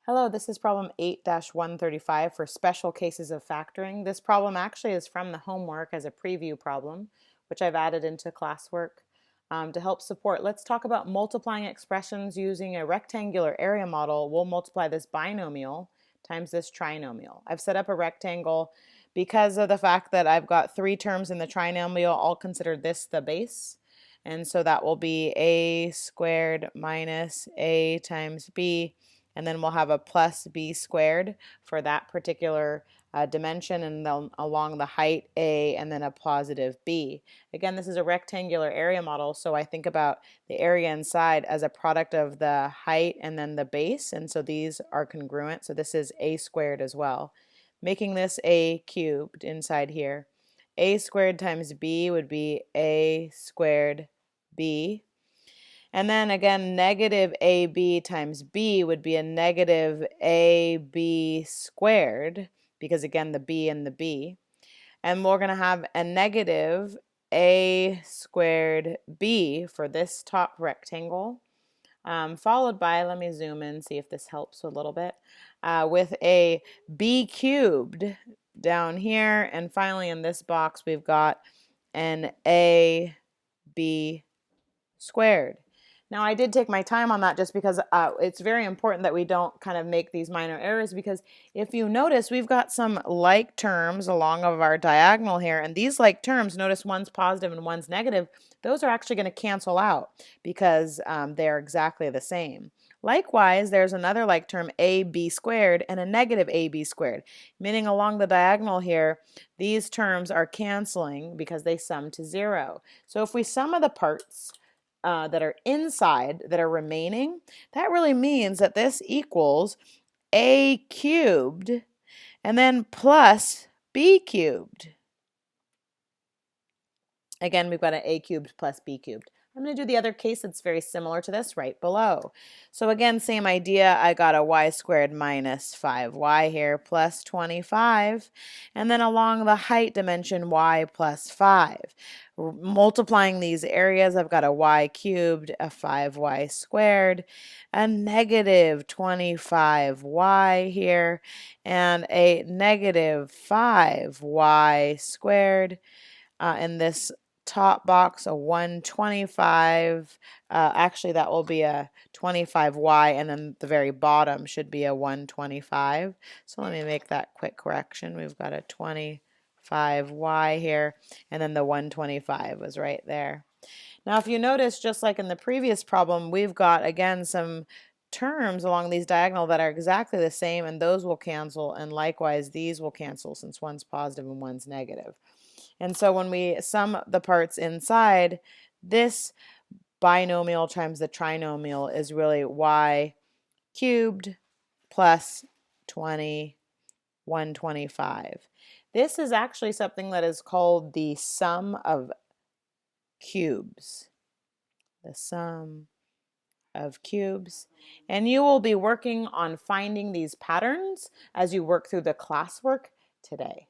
Hello, this is problem 8-135 for special cases of factoring. This problem actually is from the homework as a preview problem, which I've added into classwork to help support. Let's talk about multiplying expressions using a rectangular area model. We'll multiply this binomial times this trinomial. I've set up a rectangle because of the fact that I've got three terms in the trinomial. I'll consider this the base. And so that will be a squared minus a times b. And then we'll have a plus b squared for that particular dimension, and then along the height a, and then a positive b. Again, this is a rectangular area model, so I think about the area inside as a product of the height and then the base, and so these are congruent, so this is a squared as well. Making this a cubed inside here. A squared times b would be a squared b. And then again, negative AB times B would be a negative AB squared, because again, the B and the B. And we're going to have a negative A squared B for this top rectangle, followed by, let me zoom in, see if this helps a little bit, with a B cubed down here. And finally, in this box, we've got an AB squared. Now, I did take my time on that just because it's very important that we don't kind of make these minor errors, because if you notice, we've got some like terms along of our diagonal here, and these like terms, notice one's positive and one's negative, those are actually going to cancel out because they're exactly the same. Likewise, there's another like term, ab squared, and a negative ab squared, meaning along the diagonal here, these terms are canceling because they sum to 0. So if we sum of the parts that are inside, that are remaining, that really means that this equals a cubed and then plus b cubed. Again, we've got an a cubed plus b cubed. I'm going to do the other case that's very similar to this right below. So again, same idea. I got a y squared minus 5y here plus 25. And then along the height dimension, y plus 5. Multiplying these areas, I've got a y cubed, a 5y squared, a negative 25y here, and a negative 5y squared. In this top box, a 125, actually that will be a 25y, and then the very bottom should be a 125. So let me make that quick correction. We've got a 25y here, and then the 125 was right there. Now if you notice, just like in the previous problem, we've got again some terms along these diagonal that are exactly the same, and those will cancel, and likewise these will cancel since one's positive and one's negative. And so when we sum the parts inside, this binomial times the trinomial is really y cubed plus 125. This is actually something that is called the sum of cubes. The sum of cubes. And you will be working on finding these patterns as you work through the classwork today.